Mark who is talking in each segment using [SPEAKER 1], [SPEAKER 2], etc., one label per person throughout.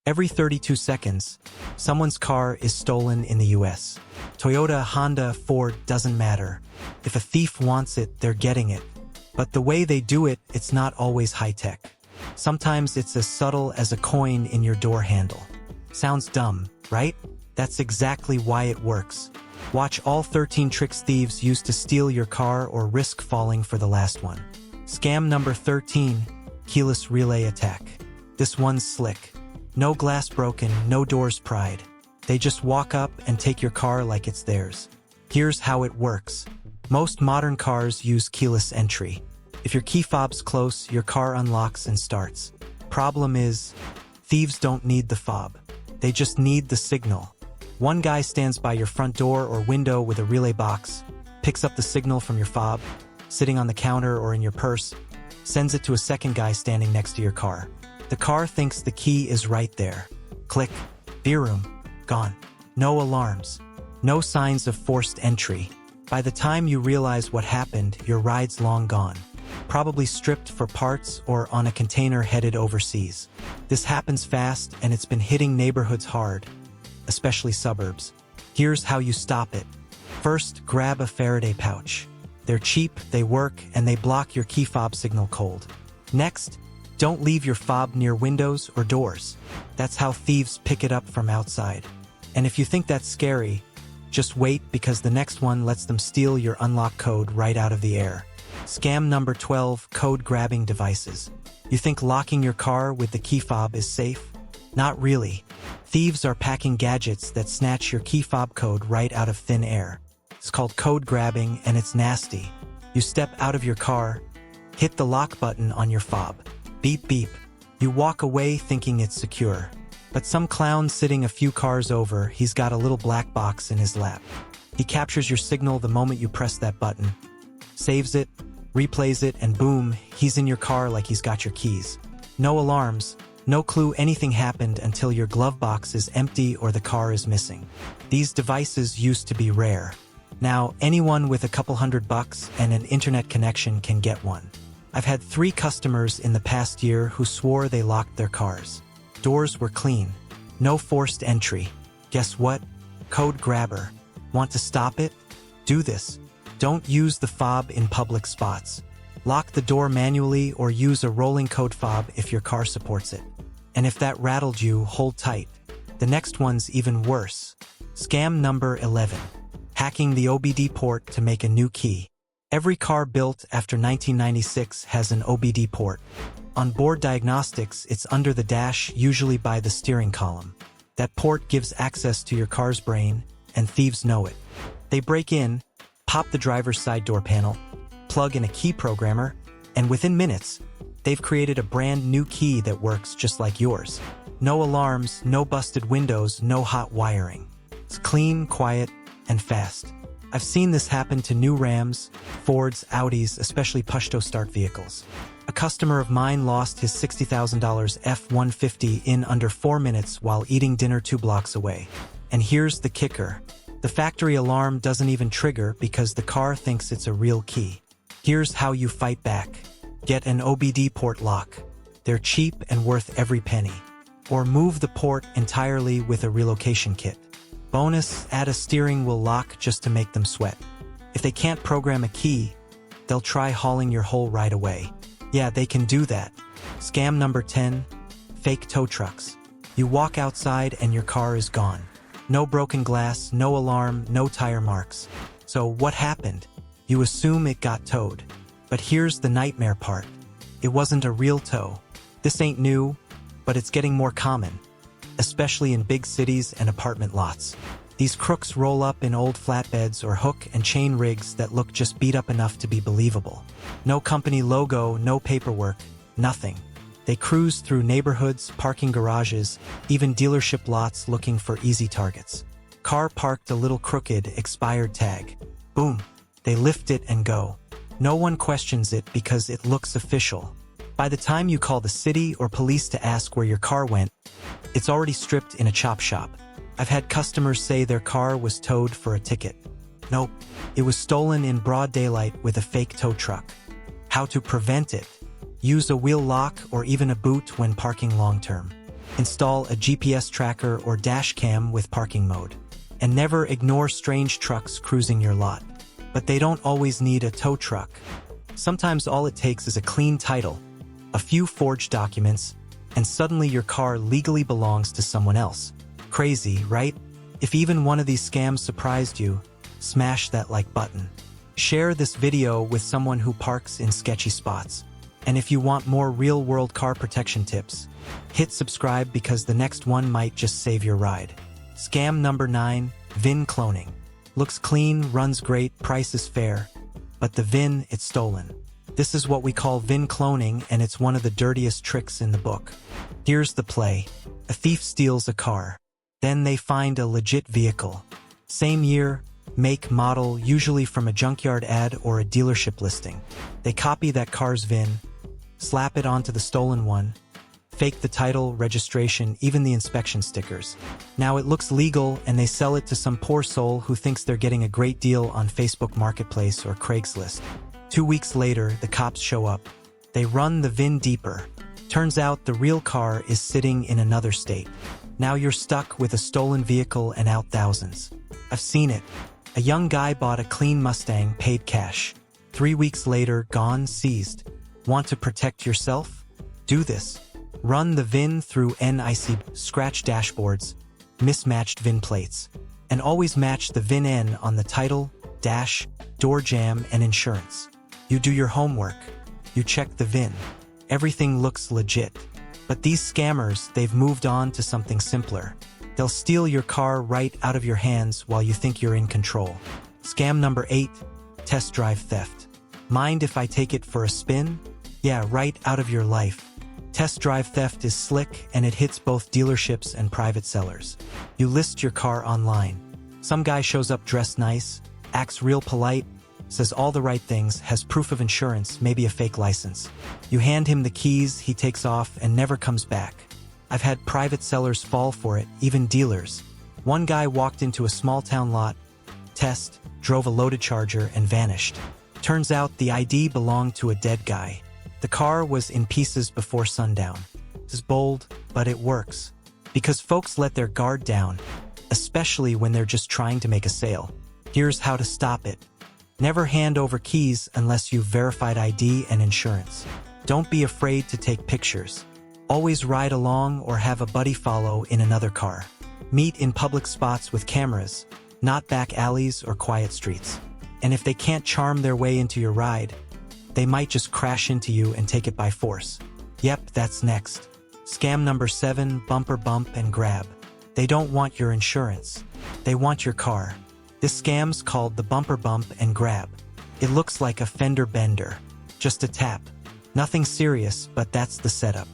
[SPEAKER 1] Every 32 seconds, someone's car is stolen in the US. Toyota, Honda, Ford, doesn't matter. If a thief wants it, they're getting it. But the way they do it, it's not always high-tech. Sometimes it's as subtle as a coin in your door handle. Sounds dumb, right? That's exactly why it works. Watch all 13 tricks thieves use to steal your car or risk falling for the last one. Scam number 13, keyless relay attack. This one's slick. No glass broken, no doors pried. They just walk up and take your car like it's theirs. Here's how it works. Most modern cars use keyless entry. If your key fob's close, your car unlocks and starts. Problem is, thieves don't need the fob. They just need the signal. One guy stands by your front door or window with a relay box, picks up the signal from your fob, sitting on the counter or in your purse, sends it to a second guy standing next to your car. The car thinks the key is right there. Click. Beer room. Gone. No alarms. No signs of forced entry. By the time you realize what happened, your ride's long gone. Probably stripped for parts or on a container headed overseas. This happens fast and it's been hitting neighborhoods hard, especially suburbs. Here's how you stop it. First, grab a Faraday pouch. They're cheap, they work, and they block your key fob signal cold. Next, don't leave your fob near windows or doors. That's how thieves pick it up from outside. And if you think that's scary, just wait because the next one lets them steal your unlock code right out of the air. Scam number 12, code grabbing devices. You think locking your car with the key fob is safe? Not really. Thieves are packing gadgets that snatch your key fob code right out of thin air. It's called code grabbing and it's nasty. You step out of your car, hit the lock button on your fob. Beep beep. You walk away thinking it's secure. But some clown sitting a few cars over, he's got a little black box in his lap. He captures your signal the moment you press that button, saves it, replays it, and boom, he's in your car like he's got your keys. No alarms, no clue anything happened until your glove box is empty or the car is missing. These devices used to be rare. Now, anyone with a couple $100 and an internet connection can get one. I've had 3 customers in the past year who swore they locked their cars. Doors were clean. No forced entry. Guess what? Code grabber. Want to stop it? Do this. Don't use the fob in public spots. Lock the door manually or use a rolling code fob if your car supports it. And if that rattled you, hold tight. The next one's even worse. Scam number 11. Hacking the OBD port to make a new key. Every car built after 1996 has an OBD port. On board diagnostics, it's under the dash, usually by the steering column. That port gives access to your car's brain, and thieves know it. They break in, pop the driver's side door panel, plug in a key programmer, and within minutes, they've created a brand new key that works just like yours. No alarms, no busted windows, no hot wiring. It's clean, quiet, and fast. I've seen this happen to new Rams, Fords, Audis, especially push-to-start vehicles. A customer of mine lost his $60,000 F-150 in under 4 minutes while eating dinner 2 blocks away. And here's the kicker. The factory alarm doesn't even trigger because the car thinks it's a real key. Here's how you fight back. Get an OBD port lock. They're cheap and worth every penny. Or move the port entirely with a relocation kit. Bonus, add a steering wheel lock just to make them sweat. If they can't program a key, they'll try hauling your whole ride away. Yeah, they can do that. Scam number 10, fake tow trucks. You walk outside and your car is gone. No broken glass, no alarm, no tire marks. So what happened? You assume it got towed. But here's the nightmare part. It wasn't a real tow. This ain't new, but it's getting more common, especially in big cities and apartment lots. These crooks roll up in old flatbeds or hook and chain rigs that look just beat up enough to be believable. No company logo, no paperwork, nothing. They cruise through neighborhoods, parking garages, even dealership lots looking for easy targets. Car parked a little crooked, expired tag. Boom, they lift it and go. No one questions it because it looks official. By the time you call the city or police to ask where your car went, it's already stripped in a chop shop. I've had customers say their car was towed for a ticket. Nope, it was stolen in broad daylight with a fake tow truck. How to prevent it? Use a wheel lock or even a boot when parking long-term. Install a GPS tracker or dash cam with parking mode. And never ignore strange trucks cruising your lot. But they don't always need a tow truck. Sometimes all it takes is a clean title, a few forged documents, and suddenly your car legally belongs to someone else. Crazy, right? If even one of these scams surprised you, smash that like button. Share this video with someone who parks in sketchy spots. And if you want more real-world car protection tips, hit subscribe because the next one might just save your ride. Scam number 9, VIN cloning. Looks clean, runs great, price is fair, but the VIN, it's stolen. This is what we call VIN cloning, and it's one of the dirtiest tricks in the book. Here's the play. A thief steals a car. Then they find a legit vehicle. Same year, make, model, usually from a junkyard ad or a dealership listing. They copy that car's VIN, slap it onto the stolen one, fake the title, registration, even the inspection stickers. Now it looks legal and they sell it to some poor soul who thinks they're getting a great deal on Facebook Marketplace or Craigslist. 2 weeks later, the cops show up. They run the VIN deeper. Turns out the real car is sitting in another state. Now you're stuck with a stolen vehicle and out thousands. I've seen it. A young guy bought a clean Mustang, paid cash. 3 weeks later, gone, seized. Want to protect yourself? Do this. Run the VIN through NIC, scratch dashboards, mismatched VIN plates, and always match the VIN N on the title, dash, door jamb, and insurance. You do your homework. You check the VIN. Everything looks legit. But these scammers, they've moved on to something simpler. They'll steal your car right out of your hands while you think you're in control. Scam number 8, test drive theft. Mind if I take it for a spin? Yeah, right out of your life. Test drive theft is slick and it hits both dealerships and private sellers. You list your car online. Some guy shows up dressed nice, acts real polite, says all the right things, has proof of insurance, maybe a fake license. You hand him the keys, he takes off and never comes back. I've had private sellers fall for it, even dealers. One guy walked into a small town lot, drove a loaded Charger and vanished. Turns out the ID belonged to a dead guy. The car was in pieces before sundown. This is bold, but it works. Because folks let their guard down, especially when they're just trying to make a sale. Here's how to stop it. Never hand over keys unless you've verified ID and insurance. Don't be afraid to take pictures. Always ride along or have a buddy follow in another car. Meet in public spots with cameras, not back alleys or quiet streets. And if they can't charm their way into your ride, they might just crash into you and take it by force. Yep, that's next. Scam number 7, bumper bump and grab. They don't want your insurance. They want your car. This scam's called the bumper bump and grab. It looks like a fender bender. Just a tap. Nothing serious, but that's the setup.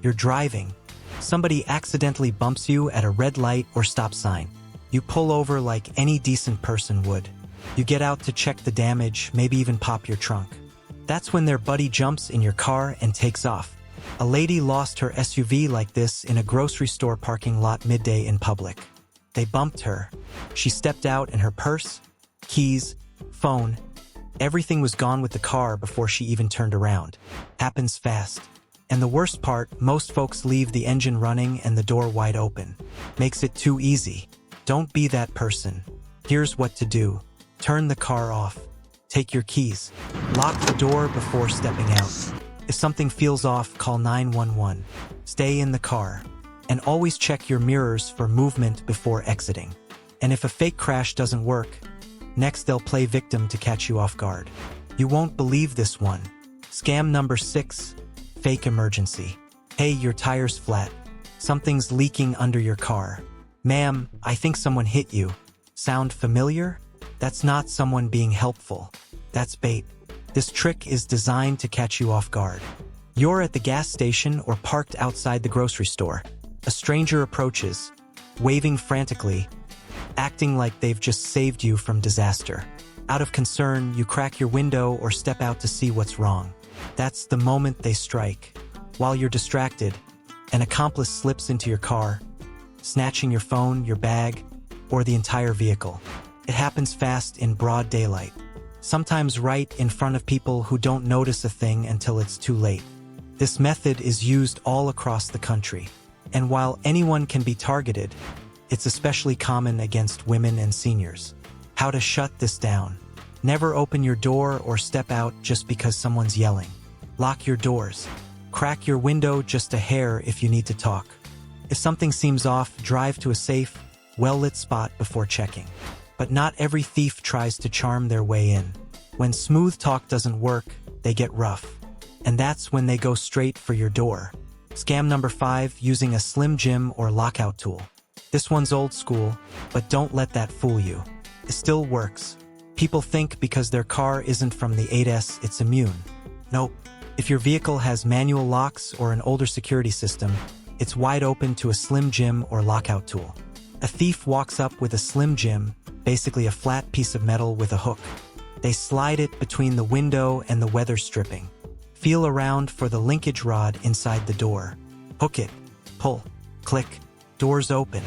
[SPEAKER 1] You're driving. Somebody accidentally bumps you at a red light or stop sign. You pull over like any decent person would. You get out to check the damage, maybe even pop your trunk. That's when their buddy jumps in your car and takes off. A lady lost her SUV like this in a grocery store parking lot midday in public. They bumped her. She stepped out and her purse, keys, phone, everything was gone with the car before she even turned around. Happens fast. And the worst part, most folks leave the engine running and the door wide open. Makes it too easy. Don't be that person. Here's what to do. Turn the car off. Take your keys. Lock the door before stepping out. If something feels off, call 911. Stay in the car. And always check your mirrors for movement before exiting. And if a fake crash doesn't work, next they'll play victim to catch you off guard. You won't believe this one. Scam number 6, fake emergency. Hey, your tire's flat. Something's leaking under your car. Ma'am, I think someone hit you. Sound familiar? That's not someone being helpful. That's bait. This trick is designed to catch you off guard. You're at the gas station or parked outside the grocery store. A stranger approaches, waving frantically, acting like they've just saved you from disaster. Out of concern, you crack your window or step out to see what's wrong. That's the moment they strike. While you're distracted, an accomplice slips into your car, snatching your phone, your bag, or the entire vehicle. It happens fast in broad daylight, sometimes right in front of people who don't notice a thing until it's too late. This method is used all across the country. And while anyone can be targeted, it's especially common against women and seniors. How to shut this down. Never open your door or step out just because someone's yelling. Lock your doors. Crack your window just a hair if you need to talk. If something seems off, drive to a safe, well-lit spot before checking. But not every thief tries to charm their way in. When smooth talk doesn't work, they get rough. And that's when they go straight for your door. Scam number 5, using a Slim Jim or lockout tool. This one's old school, but don't let that fool you. It still works. People think because their car isn't from the 8S, it's immune. Nope. If your vehicle has manual locks or an older security system, it's wide open to a Slim Jim or lockout tool. A thief walks up with a Slim Jim, basically a flat piece of metal with a hook. They slide it between the window and the weather stripping. Feel around for the linkage rod inside the door. Hook it, pull, click, doors open.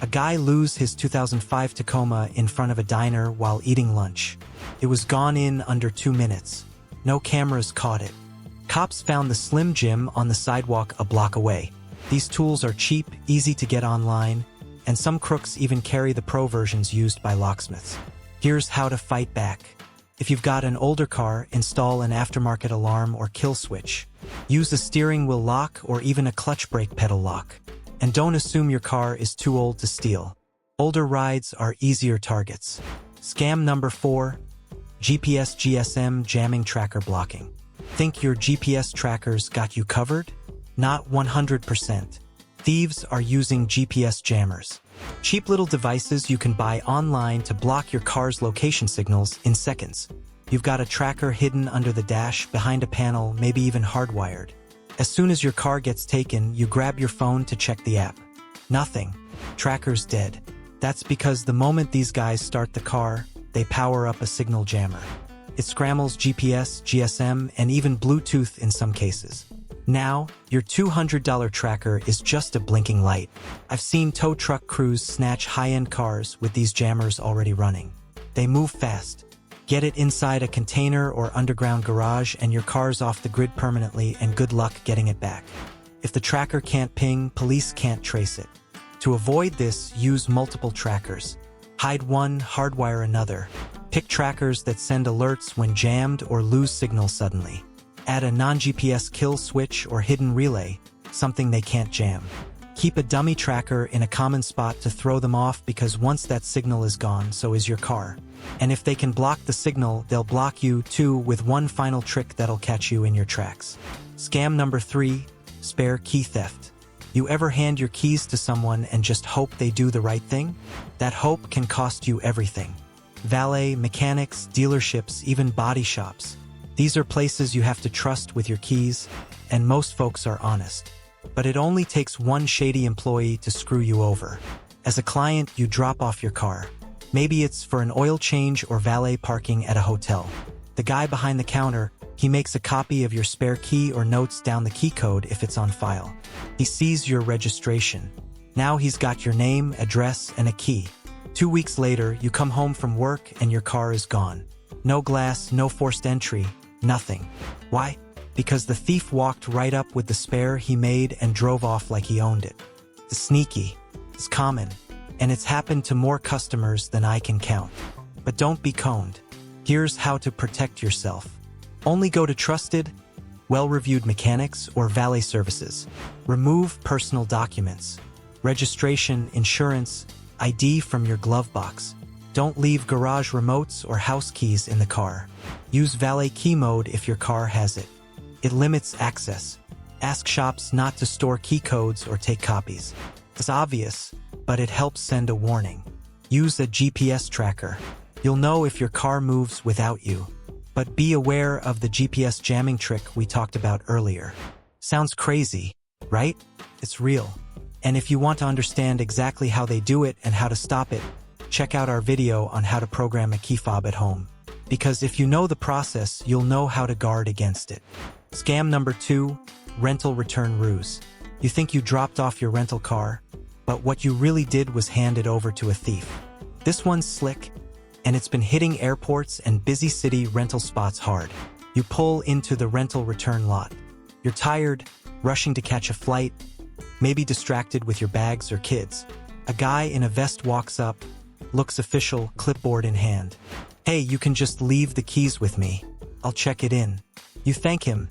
[SPEAKER 1] A guy lose his 2005 Tacoma in front of a diner while eating lunch. It was gone in under 2 minutes. No cameras caught it. Cops found the Slim Jim on the sidewalk a block away. These tools are cheap, easy to get online, and some crooks even carry the pro versions used by locksmiths. Here's how to fight back. If you've got an older car, install an aftermarket alarm or kill switch. Use a steering wheel lock or even a clutch brake pedal lock. And don't assume your car is too old to steal. Older rides are easier targets. Scam number 4, GPS GSM jamming tracker blocking. Think your GPS trackers got you covered? Not 100%. Thieves are using GPS jammers. Cheap little devices you can buy online to block your car's location signals in seconds. You've got a tracker hidden under the dash, behind a panel, maybe even hardwired. As soon as your car gets taken, you grab your phone to check the app. Nothing. Tracker's dead. That's because the moment these guys start the car, they power up a signal jammer. It scrambles GPS, GSM, and even Bluetooth in some cases. Now, your $200 tracker is just a blinking light. I've seen tow truck crews snatch high-end cars with these jammers already running. They move fast. Get it inside a container or underground garage and your car's off the grid permanently, and good luck getting it back. If the tracker can't ping, police can't trace it. To avoid this, use multiple trackers. Hide one, hardwire another. Pick trackers that send alerts when jammed or lose signal suddenly. Add a non-GPS kill switch or hidden relay, something they can't jam. Keep a dummy tracker in a common spot to throw them off, because once that signal is gone, so is your car. And if they can block the signal, they'll block you too, with one final trick that'll catch you in your tracks. Scam number 3, spare key theft. You ever hand your keys to someone and just hope they do the right thing? That hope can cost you everything. Valet, mechanics, dealerships, even body shops. These are places you have to trust with your keys, and most folks are honest. But it only takes one shady employee to screw you over. As a client, you drop off your car. Maybe it's for an oil change or valet parking at a hotel. The guy behind the counter, he makes a copy of your spare key or notes down the key code if it's on file. He sees your registration. Now he's got your name, address, and a key. 2 weeks later, you come home from work and your car is gone. No glass, no forced entry, nothing. Why? Because the thief walked right up with the spare he made and drove off like he owned it. It's sneaky. It's common. And it's happened to more customers than I can count. But don't be coned. Here's how to protect yourself. Only go to trusted, well-reviewed mechanics or valet services. Remove personal documents. Registration, insurance, ID from your glove box. Don't leave garage remotes or house keys in the car. Use valet key mode if your car has it. It limits access. Ask shops not to store key codes or take copies. It's obvious, but it helps send a warning. Use a GPS tracker. You'll know if your car moves without you. But be aware of the GPS jamming trick we talked about earlier. Sounds crazy, right? It's real. And if you want to understand exactly how they do it and how to stop it, check out our video on how to program a key fob at home. Because if you know the process, you'll know how to guard against it. Scam number 2, rental return ruse. You think you dropped off your rental car, but what you really did was hand it over to a thief. This one's slick, and it's been hitting airports and busy city rental spots hard. You pull into the rental return lot. You're tired, rushing to catch a flight, maybe distracted with your bags or kids. A guy in a vest walks up, looks official, clipboard in hand. "Hey, you can just leave the keys with me. I'll check it in." You thank him,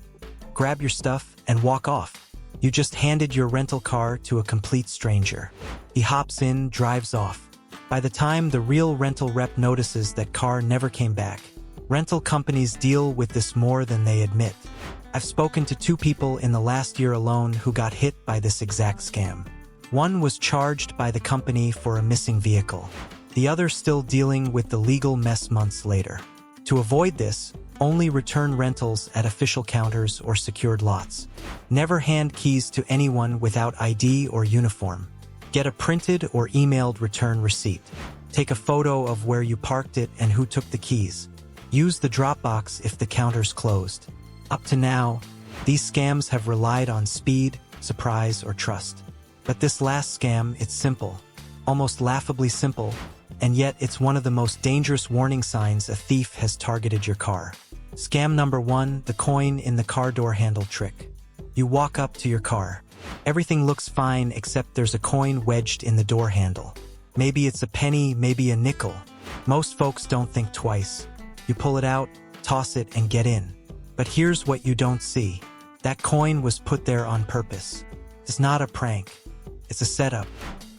[SPEAKER 1] grab your stuff, and walk off. You just handed your rental car to a complete stranger. He hops in, drives off. By the time the real rental rep notices that car never came back, rental companies deal with this more than they admit. I've spoken to 2 people in the last year alone who got hit by this exact scam. One was charged by the company for a missing vehicle. The other still dealing with the legal mess months later. To avoid this, only return rentals at official counters or secured lots. Never hand keys to anyone without ID or uniform. Get a printed or emailed return receipt. Take a photo of where you parked it and who took the keys. Use the Dropbox if the counter's closed. Up to now, these scams have relied on speed, surprise, or trust. But this last scam, it's simple, almost laughably simple, and yet it's one of the most dangerous warning signs a thief has targeted your car. Scam number 1, the coin in the car door handle trick. You walk up to your car. Everything looks fine except there's a coin wedged in the door handle. Maybe it's a penny, maybe a nickel. Most folks don't think twice. You pull it out, toss it, and get in. But here's what you don't see. That coin was put there on purpose. It's not a prank. It's a setup.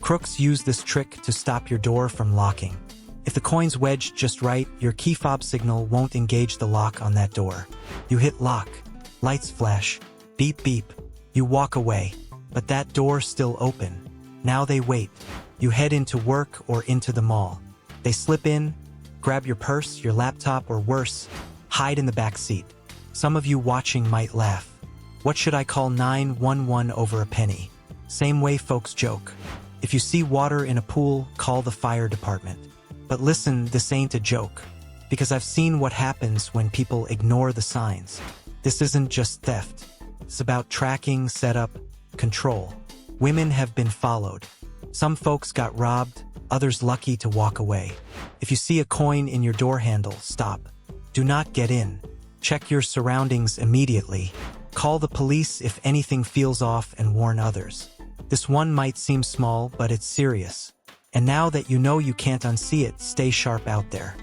[SPEAKER 1] Crooks use this trick to stop your door from locking. If the coin's wedged just right, your key fob signal won't engage the lock on that door. You hit lock. Lights flash. Beep beep. You walk away. But that door's still open. Now they wait. You head into work or into the mall. They slip in, grab your purse, your laptop, or worse, hide in the back seat. Some of you watching might laugh. What should I call 911 over a penny? Same way folks joke. If you see water in a pool, call the fire department. But listen, this ain't a joke. Because I've seen what happens when people ignore the signs. This isn't just theft. It's about tracking, setup, control. Women have been followed. Some folks got robbed, others lucky to walk away. If you see a coin in your door handle, stop. Do not get in. Check your surroundings immediately. Call the police if anything feels off and warn others. This one might seem small, but it's serious. And now that you know you can't unsee it, stay sharp out there.